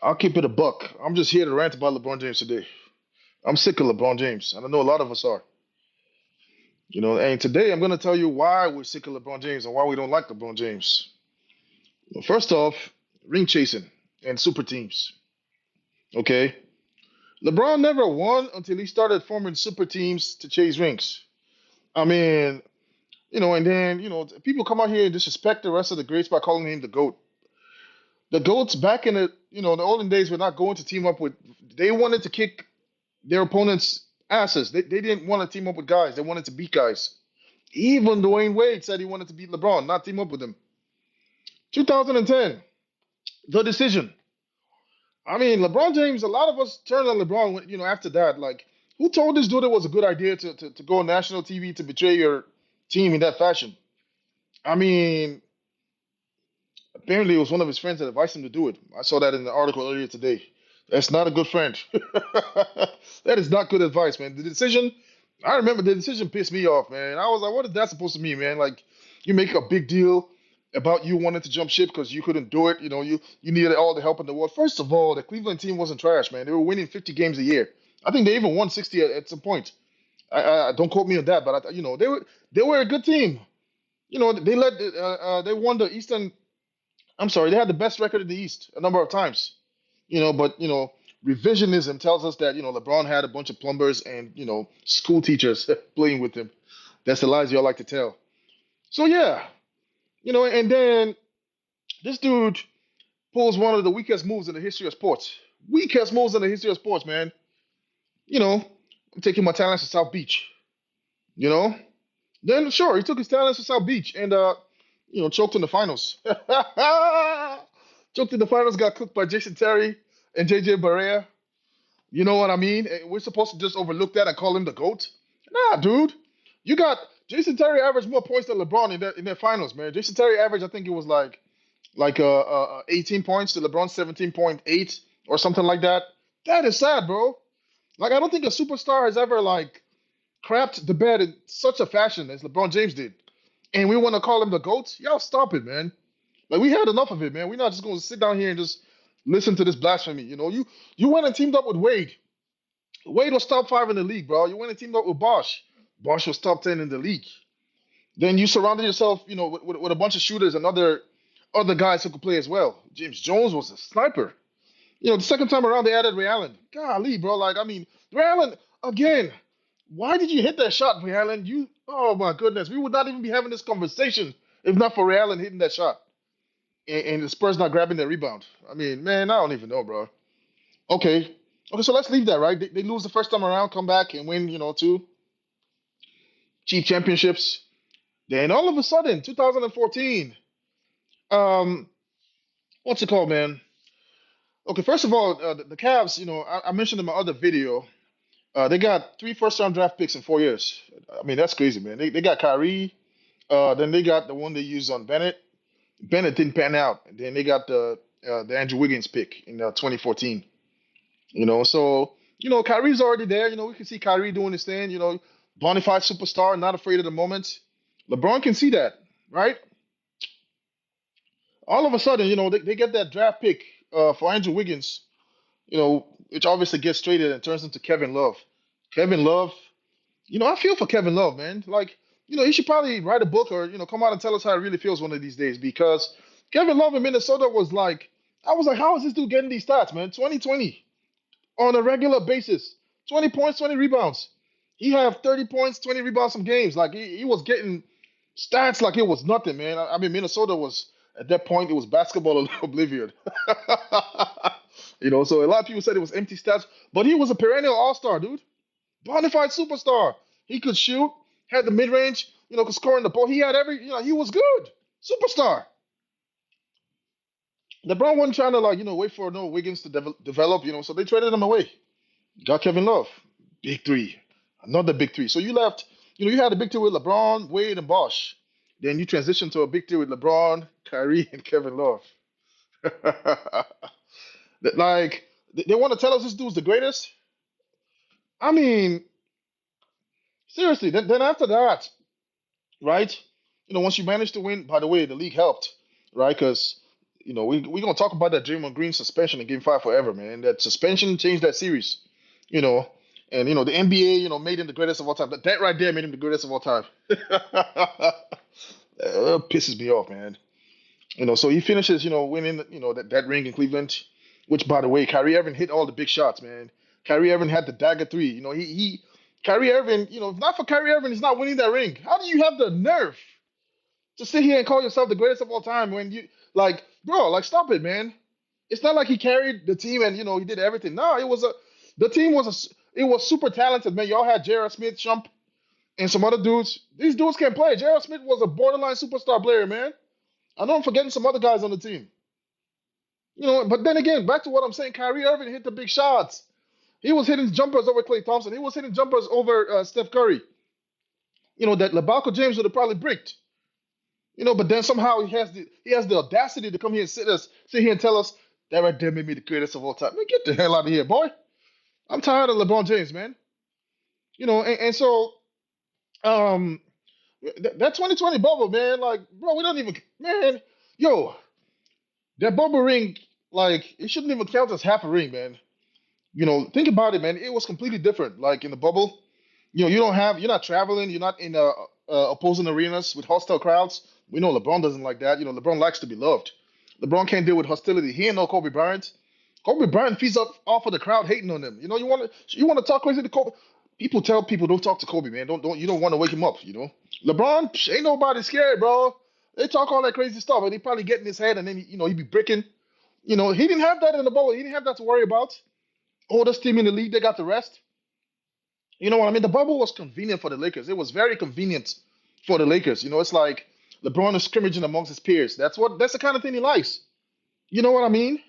I'll keep it a buck. I'm just here to rant about LeBron James today. I'm sick of LeBron James, and I know a lot of us are. And today I'm going to tell you why we're sick of LeBron James and why we don't like LeBron James. Well, first off, ring chasing and super teams. Okay, LeBron never won until he started forming super teams to chase rings. I mean, and then people come out here and disrespect the rest of the greats by calling him the goat. The goats back in the olden days were not going to team up with. They wanted to kick their opponents' asses. They didn't want to team up with guys. They wanted to beat guys. Even Dwayne Wade said he wanted to beat LeBron, not team up with him. 2010, the decision. I mean, LeBron James. A lot of us turned on LeBron. After that, like, who told this dude it was a good idea to go on national TV to betray your team in that fashion? I mean, apparently it was one of his friends that advised him to do it. I saw that in the article earlier today. That's not a good friend. That is not good advice, man. The decision, I remember the decision pissed me off, man. I was like, what is that supposed to mean, man? Like, you make a big deal about you wanting to jump ship because you couldn't do it. You needed all the help in the world. First of all, the Cleveland team wasn't trash, man. They were winning 50 games a year. I think they even won 60 at some point. I don't quote me on that, but they were a good team. They won the Eastern. I'm sorry, they had the best record in the East a number of times. But revisionism tells us that LeBron had a bunch of plumbers and school teachers playing with him. That's the lies y'all like to tell. So yeah, and then this dude pulls one of the weakest moves in the history of sports. Weakest moves in the history of sports, man. I'm taking my talents to South Beach. You know, then sure he took his talents to South Beach and choked in the finals. Choked in the finals, got cooked by Jason Terry and JJ Barea. You know what I mean? We're supposed to just overlook that and call him the GOAT? Nah, dude. You got Jason Terry averaged more points than LeBron in their finals, man. Jason Terry averaged, I think it was like 18 points to LeBron 17.8 or something like that. That is sad, bro. Like I don't think a superstar has ever like crapped the bed in such a fashion as LeBron James did. And we want to call him the GOAT? Y'all stop it, man. Like we had enough of it, man. We're not just going to sit down here and just listen to this blasphemy. You went and teamed up with Wade. Wade was top five in the league, bro. You went and teamed up with Bosh. Bosh was top 10 in the league. Then you surrounded yourself, with a bunch of shooters and other guys who could play as well. James Jones was a sniper. The second time around they added Ray Allen. Golly, bro. Like I mean, Ray Allen again. Why did you hit that shot, Ray Allen? Oh my goodness, we would not even be having this conversation if not for Ray Allen hitting that shot and the Spurs not grabbing the rebound. I mean, man, I don't even know, bro. Okay, so let's leave that, right? They lose the first time around, come back and win, two chief championships. Then all of a sudden, 2014, um, what's it called, man? Okay, first of all, the Cavs, I mentioned in my other video, they got three first-round draft picks in 4 years. I mean, that's crazy, man. They got Kyrie, then they got the one they used on Bennett. Bennett didn't pan out. And then they got the Andrew Wiggins pick in 2014. So Kyrie's already there. We can see Kyrie doing his thing. Bonafide superstar, not afraid of the moment. LeBron can see that, right? All of a sudden, they get that draft pick for Andrew Wiggins. Which obviously gets traded and turns into Kevin Love. Kevin Love, I feel for Kevin Love, man. Like, he should probably write a book or come out and tell us how it really feels one of these days because Kevin Love in Minnesota was like, I was like, how is this dude getting these stats, man? 2020 on a regular basis, 20 points, 20 rebounds. He had 30 points, 20 rebounds some games. Like he was getting stats like it was nothing, man. I mean, Minnesota was at that point it was basketball oblivion. So a lot of people said it was empty stats, but he was a perennial all-star, dude. Bonafide superstar. He could shoot, had the mid-range, could score in the ball. He had he was good. Superstar. LeBron wasn't trying to wait for no Wiggins to develop, so they traded him away. Got Kevin Love. Big three. Another big three. So you left, you had a big three with LeBron, Wade, and Bosh. Then you transitioned to a big three with LeBron, Kyrie, and Kevin Love. Like, they want to tell us this dude's the greatest? I mean, seriously, then after that, right? Once you managed to win, by the way, the league helped, right? Because we gonna talk about that Draymond Green suspension in Game Five forever, man. That suspension changed that series, you know. And the NBA, made him the greatest of all time. That right there made him the greatest of all time. Pisses me off, man. So he finishes, winning, that ring in Cleveland, which, by the way, Kyrie Irving hit all the big shots, man. Kyrie Irving had the dagger three. Kyrie Irving, if not for Kyrie Irving, he's not winning that ring. How do you have the nerve to sit here and call yourself the greatest of all time when bro, stop it, man. It's not like he carried the team and, he did everything. No, the team it was super talented, man. Y'all had J.R. Smith, Shump, and some other dudes. These dudes can play. J.R. Smith was a borderline superstar player, man. I know I'm forgetting some other guys on the team. But then again, back to what I'm saying, Kyrie Irving hit the big shots. He was hitting jumpers over Klay Thompson. He was hitting jumpers over Steph Curry. That LeBron James would have probably bricked. But then somehow he has the audacity to come here and sit here and tell us that right there made me the greatest of all time. Man, get the hell out of here, boy. I'm tired of LeBron James, man. And so that 2020 bubble, man, like, bro, we don't even, man, yo, that bubble ring, like, it shouldn't even count as half a ring, man. Think about it, man. It was completely different. Like in the bubble, you're not traveling, you're not in opposing arenas with hostile crowds. We know LeBron doesn't like that. LeBron likes to be loved. LeBron can't deal with hostility. He ain't no Kobe Bryant. Kobe Bryant feeds off of the crowd hating on him. You want to talk crazy to Kobe. People tell people don't talk to Kobe, man. You don't want to wake him up. LeBron ain't nobody scared, bro. They talk all that crazy stuff, and he probably get in his head, and then he be bricking. He didn't have that in the bubble. He didn't have that to worry about. Oldest team in the league, they got the rest. You know what I mean? The bubble was convenient for the Lakers. It was very convenient for the Lakers. It's like LeBron is scrimmaging amongst his peers. That's the kind of thing he likes. You know what I mean?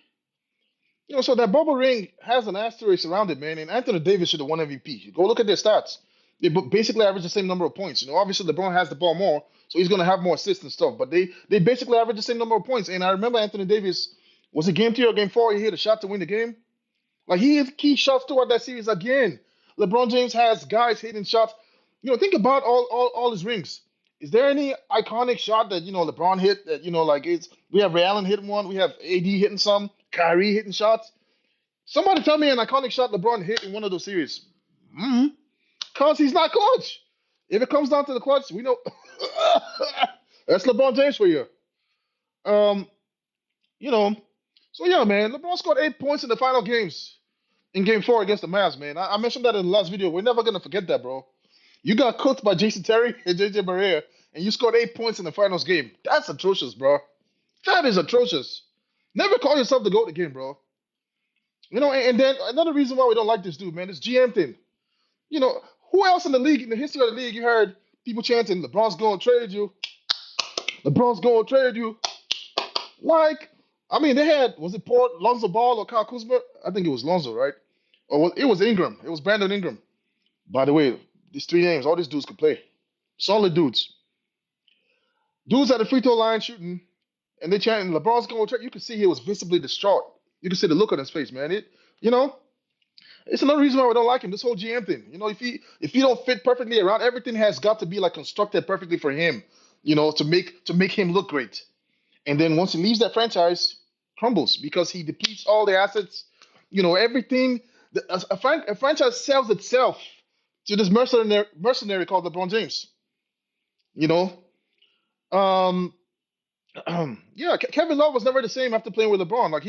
So that bubble ring has an asterisk around it, man. And Anthony Davis should have won MVP. Go look at their stats. They basically average the same number of points. Obviously LeBron has the ball more, so he's gonna have more assists and stuff. But they basically average the same number of points. And I remember Anthony Davis, was it game 3 or game 4? He hit a shot to win the game. Like he hit key shots throughout that series again. LeBron James has guys hitting shots. Think about all his rings. Is there any iconic shot that LeBron hit that we have Ray Allen hitting one, we have AD hitting some, Kyrie hitting shots. Somebody tell me an iconic shot LeBron hit in one of those series. Cause he's not clutch. If it comes down to the clutch, we know that's LeBron James for you. Um, you know, so yeah, man, LeBron scored 8 points in the final games in Game 4 against the Mavs, man. I mentioned that in the last video. We're never gonna forget that, bro. You got cooked by Jason Terry and JJ Barea, and you scored 8 points in the finals game. That's atrocious, bro. That is atrocious. Never call yourself the GOAT again, bro. And then another reason why we don't like this dude, man, is GM thing. You know, who else in the league, in the history of the league, you heard people chanting, LeBron's going to trade you. LeBron's going to trade you. Like, I mean, they had, was it Lonzo Ball or Kyle Kuzma? I think it was Lonzo, right? Or it was Ingram. It was Brandon Ingram. By the way, these 3 names, all these dudes could play. Solid dudes. Dudes at the free throw line shooting, and they chanting, LeBron's going to trade. You could see he was visibly distraught. You could see the look on his face, man. It's another reason why we don't like him. This whole GM thing. If he don't fit perfectly around, everything has got to be like constructed perfectly for him. To make him look great. And then once he leaves that franchise, crumbles because he depletes all the assets. Everything. A franchise sells itself to this mercenary called LeBron James. Um, yeah, Kevin Love was never the same after playing with LeBron. Like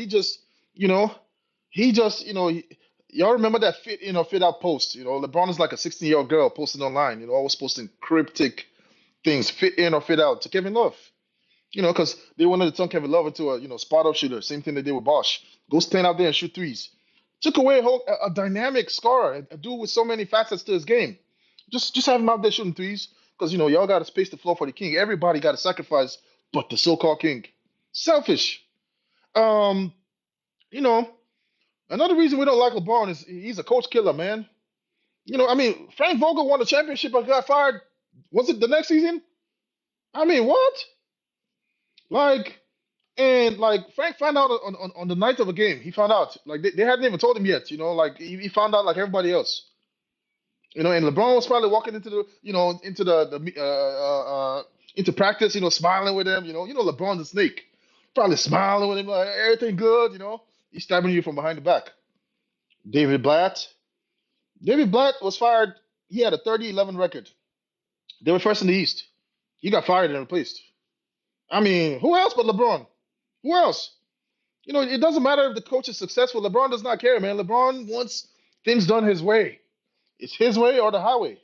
y'all remember that fit out post. LeBron is like a 16-year-old girl posting online. Always posting cryptic things, fit in or fit out to Kevin Love. Because they wanted to turn Kevin Love into a spot up shooter. Same thing they did with Bosh. Go stand out there and shoot threes. Took away a dynamic scorer, a dude with so many facets to his game. Just have him out there shooting threes. Because y'all got to space the floor for the king. Everybody got to sacrifice, but the so-called king. Selfish. Um, you know, Another reason we don't like LeBron is he's a coach killer, man. Frank Vogel won the championship but got fired. Was it the next season? What? Like, Frank found out on the night of a game. He found out. Like they hadn't even told him yet. Like he found out like everybody else. And LeBron was probably walking into into practice. Smiling with them. LeBron's a snake. Probably smiling with him, like everything good, you know. He's stabbing you from behind the back. David Blatt. David Blatt was fired. He had a 30-11 record. They were first in the East. He got fired and replaced. I mean, who else but LeBron? Who else? You know, it doesn't matter if the coach is successful. LeBron does not care, man. LeBron wants things done his way. It's his way or the highway.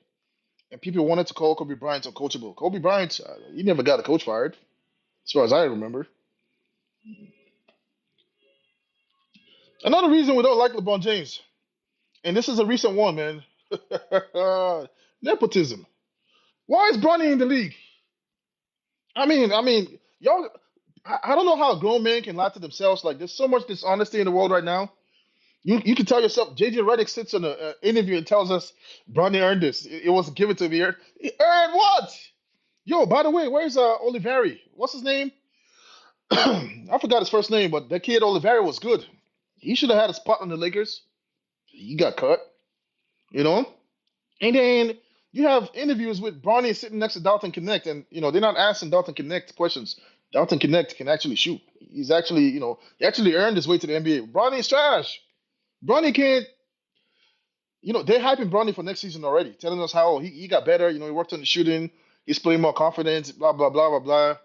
And people wanted to call Kobe Bryant uncoachable. Kobe Bryant, he never got a coach fired, as far as I remember. Another reason we don't like LeBron James, and this is a recent one, man. Nepotism. Why is Bronny in the league? I mean, y'all. I don't know how a grown man can lie to themselves. Like, there's so much dishonesty in the world right now. You can tell yourself. JJ Redick sits on an interview and tells us Bronny earned this. It wasn't given to me. He earned what? Yo, by the way, where's Oliveri? What's his name? I forgot his first name, but that kid Oliveri was good. He should have had a spot on the Lakers. He got cut, you know. And then you have interviews with Bronny sitting next to Dalton Connect, and you know they're not asking Dalton Connect questions. Dalton Connect can actually shoot. He's actually, you know, he actually earned his way to the NBA. Bronny is trash. Bronny can't. You know, they're hyping Bronny for next season already, telling us how he got better. You know, he worked on the shooting. He's playing more confidence. Blah blah blah blah blah.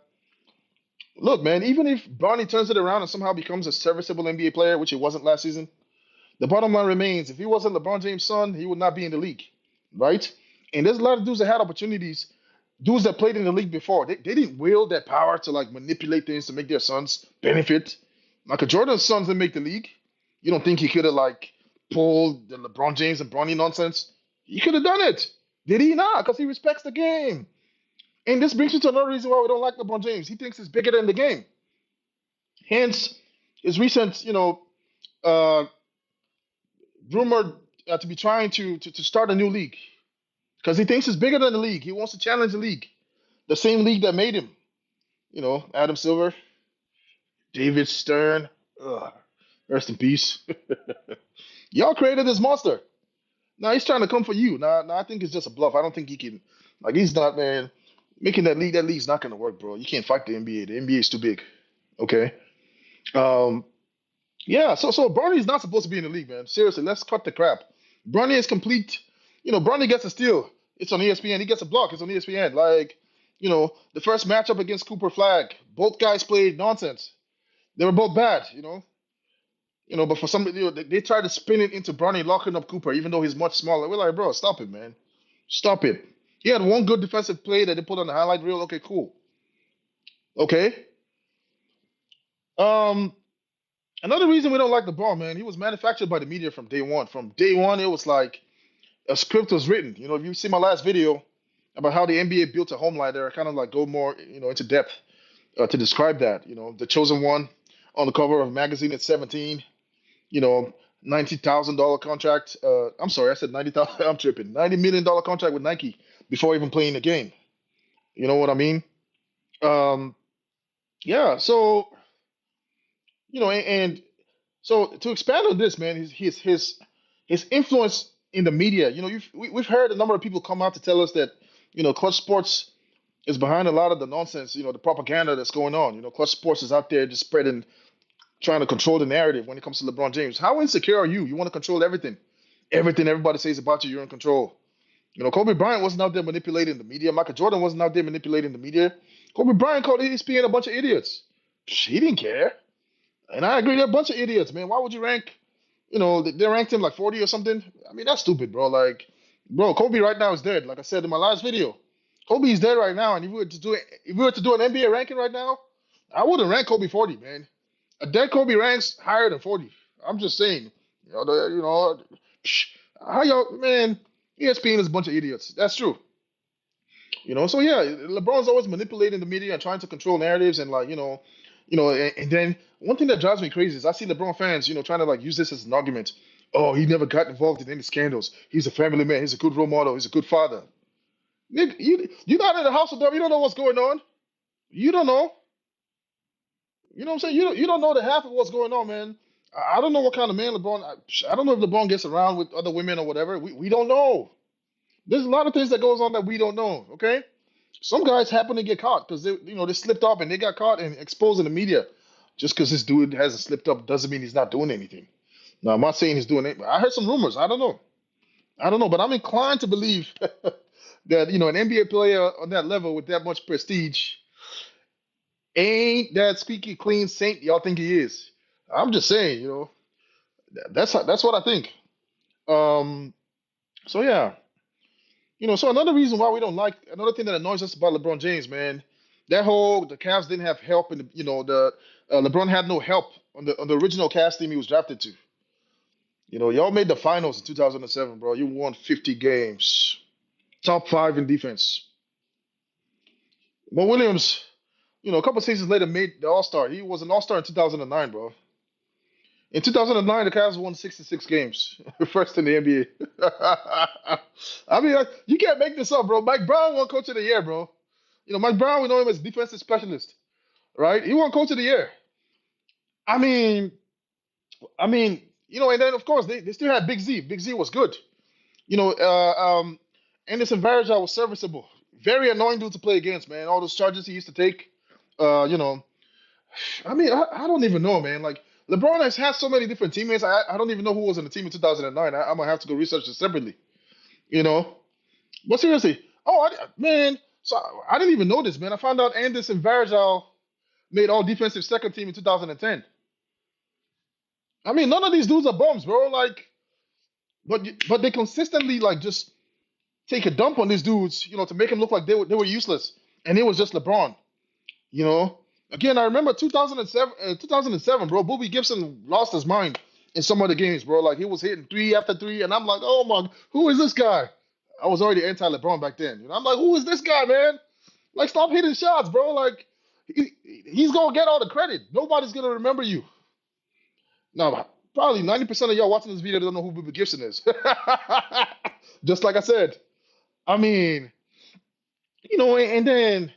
Look, man, even if Bronny turns it around and somehow becomes a serviceable NBA player, which he wasn't last season, the bottom line remains: if he wasn't LeBron James' son, he would not be in the league, right? And there's a lot of dudes that had opportunities, dudes that played in the league before. They didn't wield that power to like manipulate things to make their sons benefit. Michael Jordan's sons didn't make the league. You don't think he could have like pulled the LeBron James and Bronny nonsense? He could have done it. Did he not? Because he respects the game. And this brings you to another reason why we don't like LeBron James. He thinks he's bigger than the game. Hence, his recent, uh, rumored to be trying to start a new league because he thinks he's bigger than the league. He wants to challenge the league, the same league that made him. You know, Adam Silver, David Stern. Ugh, rest in peace. Y'all created this monster. Now he's trying to come for you. Now I think it's just a bluff. I don't think he can. Like he's not, man. Making that league, that league's not gonna work, bro. You can't fight the NBA. The NBA is too big. Okay. Um. Yeah. So Bronny's not supposed to be in the league, man. Seriously, let's cut the crap. Bronny is complete. You know, Bronny gets a steal. It's on ESPN. He gets a block. It's on ESPN. Like, you know, the first matchup against Cooper Flag, both guys played nonsense. They were both bad. But for some, they tried to spin it into Bronny locking up Cooper, even though he's much smaller. We're like, bro, stop it, man. Stop it. He had one good defensive play that they put on the highlight reel. Okay, cool. Okay. Um, Another reason we don't like the ball, man, he was manufactured by the media from day one. From day one, it was like a script was written. You know, if you see my last video about how the NBA built a home line there, I kind of like go more, into depth to describe that. You know, the chosen one on the cover of a magazine at 17. You know, $90,000 contract. I'm sorry, I said 90,000. I'm tripping. $90 million contract with Nike before even playing the game. You know what I mean? Um, yeah. So and so to expand on this, man, his influence in the media. You know, we've heard a number of people come out to tell us that Clutch Sports is behind a lot of the nonsense. You know, the propaganda that's going on. You know, Clutch Sports is out there just spreading, trying to control the narrative when it comes to LeBron James. How insecure are you? You want to control everything. Everything everybody says about you, you're in control. You know, Kobe Bryant wasn't out there manipulating the media. Michael Jordan wasn't out there manipulating the media. Kobe Bryant called ESPN a bunch of idiots. He didn't care. And I agree, they're a bunch of idiots, man. Why would you rank, they ranked him like 40 or something? I mean, that's stupid, bro. Like, bro, Kobe right now is dead. Like I said in my last video, Kobe is dead right now. And if we were to do an NBA ranking right now, I wouldn't rank Kobe 40, man. A dead Kobe ranks higher than 40. I'm just saying. Psh, how y'all, man, ESPN is a bunch of idiots. That's true. So yeah, LeBron's always manipulating the media and trying to control narratives and like, and then one thing that drives me crazy is I see LeBron fans, trying to like use this as an argument. Oh, he never got involved in any scandals. He's a family man. He's a good role model. He's a good father. Nick, you're not in the house with them. You don't know what's going on. You don't know. You know what I'm saying? You don't know the half of what's going on, man. I don't know what kind of man LeBron. I don't know if LeBron gets around with other women or whatever. We don't know. There's a lot of things that goes on that we don't know. Okay, some guys happen to get caught because they slipped up and they got caught and exposed in the media. Just because this dude hasn't slipped up doesn't mean he's not doing anything. Now, I'm not saying he's doing it. I heard some rumors. I don't know. I don't know, but I'm inclined to believe that an NBA player on that level with that much prestige ain't that squeaky clean saint y'all think he is. I'm just saying, that's what I think. Um, so yeah, so another reason why we don't like another thing that annoys us about LeBron James, man, that whole the Cavs didn't have help, and the LeBron had no help on the original Cavs team he was drafted to. Y'all made the finals in 2007, bro. You won 50 games, top five in defense. Mo Williams, a couple seasons later made the All Star. He was an All Star in 2009, bro. In 2009, the Cavs won 66 games, first in the NBA. I mean, you can't make this up, bro. Mike Brown won Coach of the Year, bro. Mike Brown, we know him as defensive specialist, right? He won Coach of the Year. I mean, and then of course they still had Big Z. Big Z was good. Anderson Varejao was serviceable. Very annoying dude to play against, man. All those charges he used to take. Uh, you know, I don't even know, man. Like LeBron has had so many different teammates. I don't even know who was on the team in 2009. I'm gonna have to go research this separately. You know, but seriously, man. So I didn't even know this, man. I found out Anderson Varejao made all defensive second team in 2010. I mean, none of these dudes are bums, bro. Like, but they consistently like just take a dump on these dudes, to make them look like they were useless, and it was just LeBron. You know, again, I remember 2007, 2007, bro. Bobby Gibson lost his mind in some of the games, bro. Like he was hitting three after three, and I'm like, oh my, who is this guy? I was already anti-LeBron back then. I'm like, who is this guy, man? Like, stop hitting shots, bro. Like, he's gonna get all the credit. Nobody's gonna remember you. Now, probably 90% of y'all watching this video don't know who Bobby Gibson is. Just like I said. I mean, and then,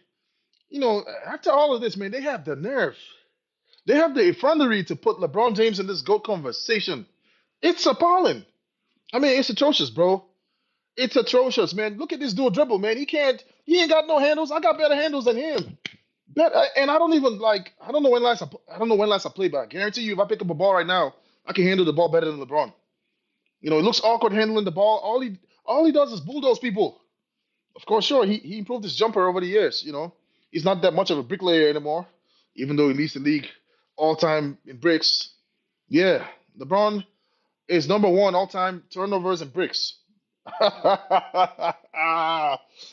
after all of this, man, they have the nerve. They have the effrontery to put LeBron James in this GOAT conversation. It's appalling. I mean, it's atrocious, bro. It's atrocious, man. Look at this dude dribble, man. He ain't got no handles. I got better handles than him. And I don't even I don't know when last I don't know when last I played, but I guarantee you, if I pick up a ball right now, I can handle the ball better than LeBron. It looks awkward handling the ball. All he does is bulldoze people. Of course, sure, he improved his jumper over the years. He's not that much of a bricklayer anymore, even though he leads the league all time in bricks. Yeah, LeBron is number one all time turnovers and bricks.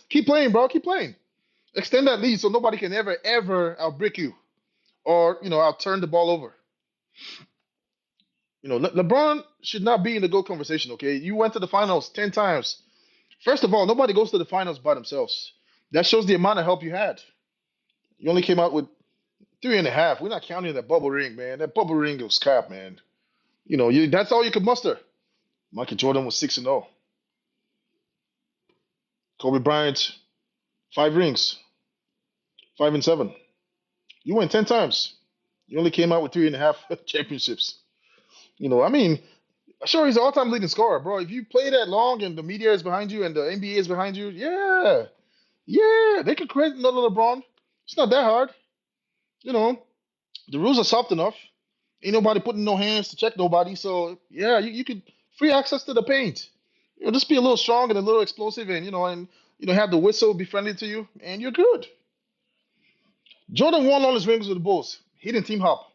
Keep playing, bro. Keep playing. Extend that lead so nobody can ever outbrick you or outturn the ball over. LeBron should not be in the GOAT conversation. Okay, you went to the finals 10 times. First of all, nobody goes to the finals by themselves. That shows the amount of help you had. You only came out with 3.5. We're not counting that bubble ring, man. That bubble ring was crap, man. That's all you could muster. Michael Jordan was 6-0. Kobe Bryant, 5 rings, 5-7. You went 10 times. You only came out with 3.5 championships. I mean, sure, he's an all-time leading scorer, bro. If you play that long and the media is behind you and the NBA is behind you, yeah, they could create another LeBron. It's not that hard. The rules are soft enough. Ain't nobody putting no hands to check nobody. So yeah, you could free access to the paint. Just be a little strong and a little explosive, and have the whistle be friendly to you, and you're good. Jordan won all his rings with the Bulls. He didn't team hop.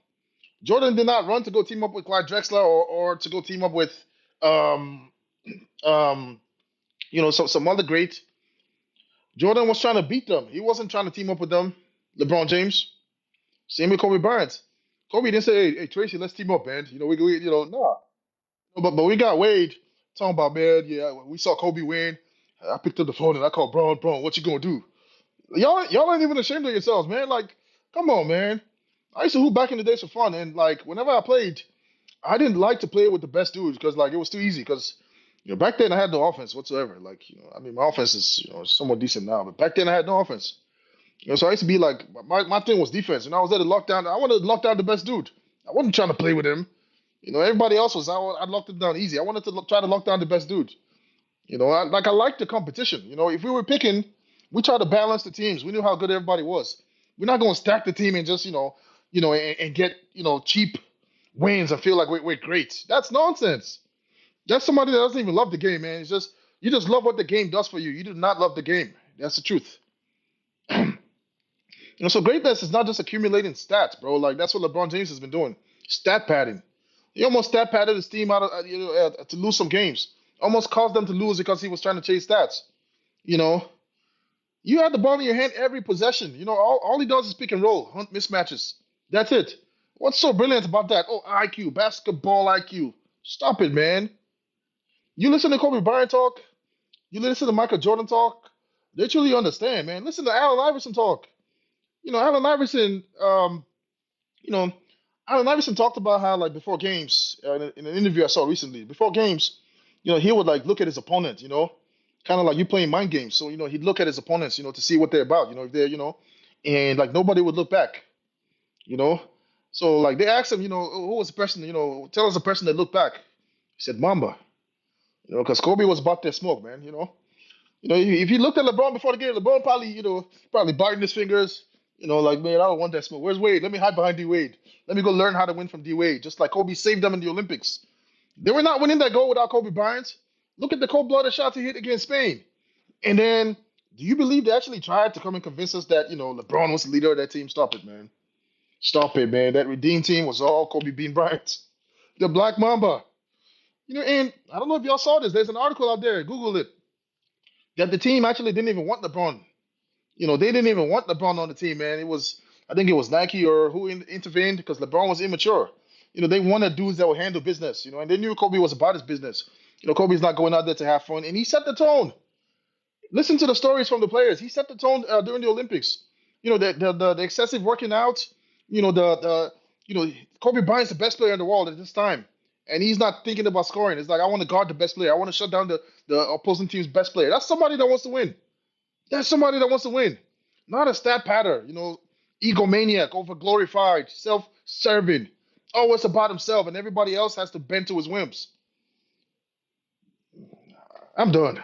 Jordan did not run to go team up with Clyde Drexler or to go team up with um some other great. Jordan was trying to beat them. He wasn't trying to team up with them. LeBron James. Same with Kobe Bryant. Kobe didn't say, "Hey, Tracy, let's team up, man." Nah. But we got Wade talking about, man. Yeah, we saw Kobe win. I picked up the phone and I called Braun. What you gonna do? Y'all ain't even ashamed of yourselves, man. Like, come on, man. I used to hoop back in the days for fun, and like whenever I played, I didn't like to play with the best dudes because like it was too easy. Because back then I had no offense whatsoever. Like I mean my offense is somewhat decent now, but back then I had no offense. So I used to be like my thing was defense, and I was there to lock down. I wanted to lock down the best dude. I wasn't trying to play with him. Everybody else was. I locked him down easy. I wanted to try to lock down the best dude. I like the competition. If we were picking, we tried to balance the teams. We knew how good everybody was. We're not going to stack the team and just and get cheap wins and feel like we're great. That's nonsense. That's somebody that doesn't even love the game, man. It's just you just love what the game does for you. You do not love the game. That's the truth. So greatness is not just accumulating stats, bro. Like that's what LeBron James has been doing. Stat padding. He almost stat padded his team out of to lose some games. Almost caused them to lose because he was trying to chase stats. You know, you had the ball in your hand every possession. All he does is pick and roll, hunt mismatches. That's it. What's so brilliant about that? Oh, IQ, basketball IQ. Stop it, man. You listen to Kobe Bryant talk. You listen to Michael Jordan talk. They truly understand, man. Listen to Allen Iverson talk. Allen Iverson. You know, Allen Iverson talked about how like before games in an interview I saw recently. Before games, he would like look at his opponent. Kind of like you playing mind games. So he'd look at his opponents. To see what they're about. If they're and like nobody would look back. You know, so like they asked him. Who was the person? Tell us the person that looked back. He said Mamba. Because Kobe was about that smoke, man. If you looked at LeBron before the game, LeBron probably, probably biting his fingers, like, man, I don't want that smoke. Where's Wade? Let me hide behind D Wade. Let me go learn how to win from D Wade. Just like Kobe saved them in the Olympics. They were not winning that gold without Kobe Bryant. Look at the cold-blooded shots he hit against Spain. And then, do you believe they actually tried to come and convince us that, LeBron was the leader of that team? Stop it, man. Stop it, man. That redeemed team was all Kobe Bean Bryant. The Black Mamba. And I don't know if y'all saw this. There's an article out there. Google it. That the team actually didn't even want LeBron. They didn't even want LeBron on the team, man. I think it was Nike or who intervened because LeBron was immature. They wanted dudes that would handle business, and they knew Kobe was about his business. Kobe's not going out there to have fun, and he set the tone. Listen to the stories from the players. He set the tone during the Olympics. The excessive working out. Kobe Bryant's the best player in the world at this time, and he's not thinking about scoring. It's like I want to guard the best player. I want to shut down the opposing team's best player. That's somebody that wants to win. That's somebody that wants to win, not a stat patter. Egomaniac, over glorified, self-serving, always about himself, and everybody else has to bend to his whims. I'm done.